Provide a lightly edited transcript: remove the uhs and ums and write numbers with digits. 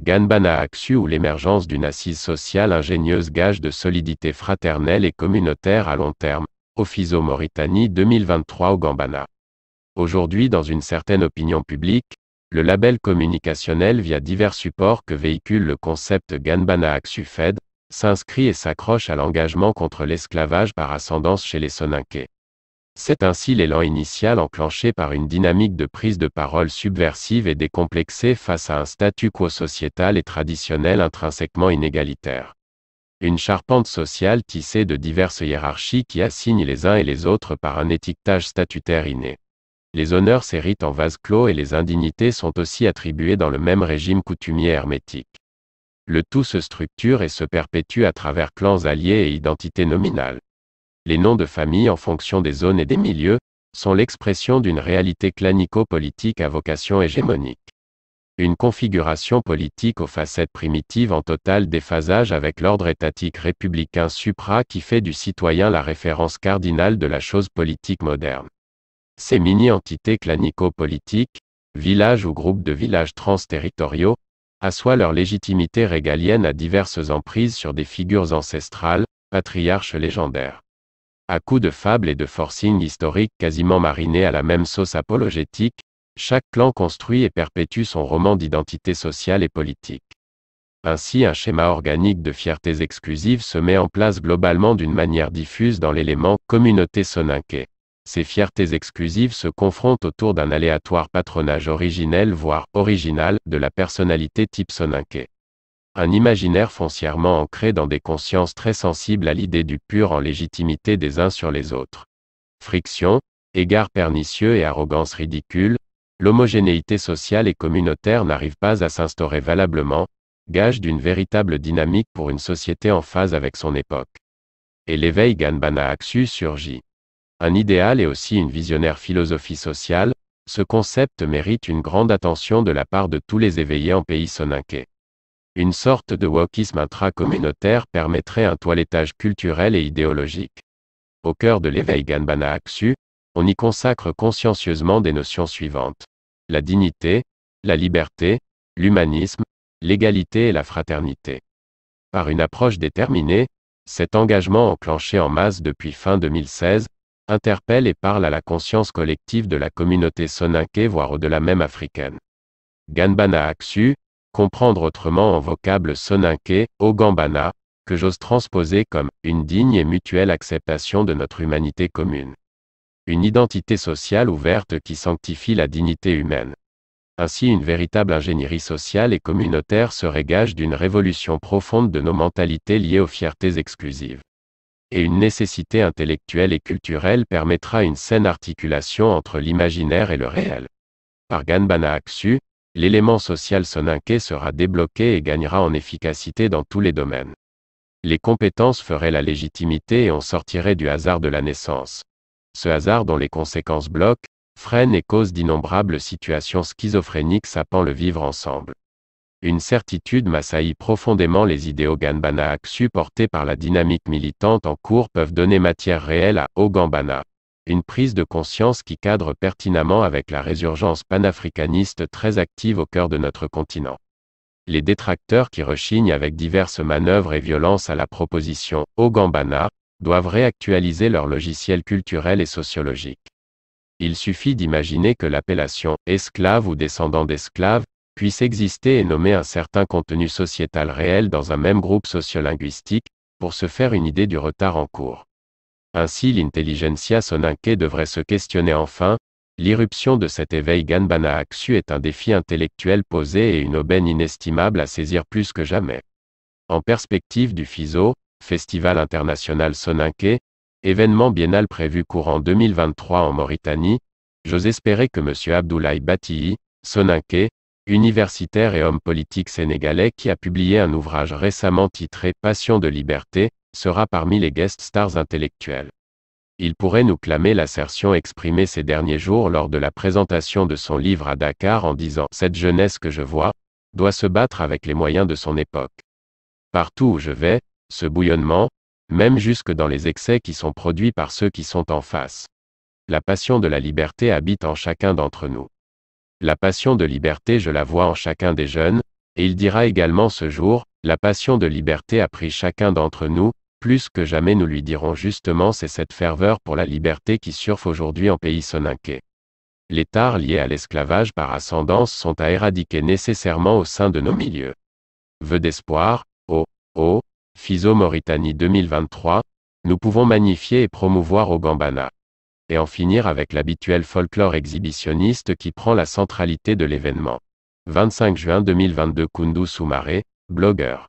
Ganbana Aksu ou l'émergence d'une assise sociale ingénieuse gage de solidité fraternelle et communautaire à long terme. Ophizo Mauritanie 2023 au Gambana. Aujourd'hui dans une certaine opinion publique, le label communicationnel via divers supports que véhicule le concept Ganbana Aksu Fed, s'inscrit et s'accroche à l'engagement contre l'esclavage par ascendance chez les Soninké. C'est ainsi l'élan initial enclenché par une dynamique de prise de parole subversive et décomplexée face à un statu quo sociétal et traditionnel intrinsèquement inégalitaire. Une charpente sociale tissée de diverses hiérarchies qui assignent les uns et les autres par un étiquetage statutaire inné. Les honneurs s'héritent en vase clos et les indignités sont aussi attribuées dans le même régime coutumier hermétique. Le tout se structure et se perpétue à travers clans alliés et identités nominales. Les noms de famille en fonction des zones et des milieux, sont l'expression d'une réalité clanico-politique à vocation hégémonique. Une configuration politique aux facettes primitives en total déphasage avec l'ordre étatique républicain supra qui fait du citoyen la référence cardinale de la chose politique moderne. Ces mini-entités clanico-politiques, villages ou groupes de villages transterritoriaux, assoient leur légitimité régalienne à diverses emprises sur des figures ancestrales, patriarches légendaires. À coups de fables et de forcing historiques quasiment marinés à la même sauce apologétique, chaque clan construit et perpétue son roman d'identité sociale et politique. Ainsi un schéma organique de fiertés exclusives se met en place globalement d'une manière diffuse dans l'élément « communauté soninké ». Ces fiertés exclusives se confrontent autour d'un aléatoire patronage originel voire original de la personnalité type soninké. Un imaginaire foncièrement ancré dans des consciences très sensibles à l'idée du pur en légitimité des uns sur les autres. Friction, égards pernicieux et arrogance ridicule, l'homogénéité sociale et communautaire n'arrive pas à s'instaurer valablement, gage d'une véritable dynamique pour une société en phase avec son époque. Et l'éveil Ganbana Aksu surgit. Un idéal et aussi une visionnaire philosophie sociale, ce concept mérite une grande attention de la part de tous les éveillés en pays soninké. Une sorte de wokisme intra-communautaire permettrait un toilettage culturel et idéologique. Au cœur de l'éveil Ganbana Aksu, on y consacre consciencieusement des notions suivantes. La dignité, la liberté, l'humanisme, l'égalité et la fraternité. Par une approche déterminée, cet engagement enclenché en masse depuis fin 2016, interpelle et parle à la conscience collective de la communauté soninké voire au-delà même africaine. Ganbana Aksu, comprendre autrement en vocable soninké, au Gambana, que j'ose transposer comme une digne et mutuelle acceptation de notre humanité commune. Une identité sociale ouverte qui sanctifie la dignité humaine. Ainsi une véritable ingénierie sociale et communautaire serait gage d'une révolution profonde de nos mentalités liées aux fiertés exclusives. Et une nécessité intellectuelle et culturelle permettra une saine articulation entre l'imaginaire et le réel. Par Ganbana Aksu, l'élément social soninké sera débloqué et gagnera en efficacité dans tous les domaines. Les compétences feraient la légitimité et on sortirait du hasard de la naissance. Ce hasard dont les conséquences bloquent, freinent et causent d'innombrables situations schizophréniques sapant le vivre ensemble. Une certitude m'assaillit profondément, les idéaux Ganbana Aksu portés par la dynamique militante en cours peuvent donner matière réelle à Au Gambana. Une prise de conscience qui cadre pertinemment avec la résurgence panafricaniste très active au cœur de notre continent. Les détracteurs qui rechignent avec diverses manœuvres et violences à la proposition Au Gambana doivent réactualiser leur logiciel culturel et sociologique. Il suffit d'imaginer que l'appellation esclave ou descendant d'esclaves puisse exister et nommer un certain contenu sociétal réel dans un même groupe sociolinguistique, pour se faire une idée du retard en cours. Ainsi l'intelligentsia soninké devrait se questionner enfin, l'irruption de cet éveil Ganbana Aksu est un défi intellectuel posé et une aubaine inestimable à saisir plus que jamais. En perspective du FISO, Festival international soninké, événement biennal prévu courant 2023 en Mauritanie, j'ose espérer que M. Abdoulaye Batii, soninké, universitaire et homme politique sénégalais qui a publié un ouvrage récemment titré « Passion de liberté », sera parmi les guest stars intellectuels. Il pourrait nous clamer l'assertion exprimée ces derniers jours lors de la présentation de son livre à Dakar en disant « Cette jeunesse que je vois, doit se battre avec les moyens de son époque. Partout où je vais, ce bouillonnement, même jusque dans les excès qui sont produits par ceux qui sont en face. La passion de la liberté habite en chacun d'entre nous. La passion de liberté je la vois en chacun des jeunes, Et il dira également ce jour, la passion de liberté a pris chacun d'entre nous, plus que jamais nous lui dirons justement c'est cette ferveur pour la liberté qui surfe aujourd'hui en pays soninké. Les tares liés à l'esclavage par ascendance sont à éradiquer nécessairement au sein de nos milieux. Vœux d'espoir, oh, Fiso Mauritanie 2023, nous pouvons magnifier et promouvoir au Gambana. Et en finir avec l'habituel folklore exhibitionniste qui prend la centralité de l'événement. 25 juin 2022 Koundou Soumaré, blogueur.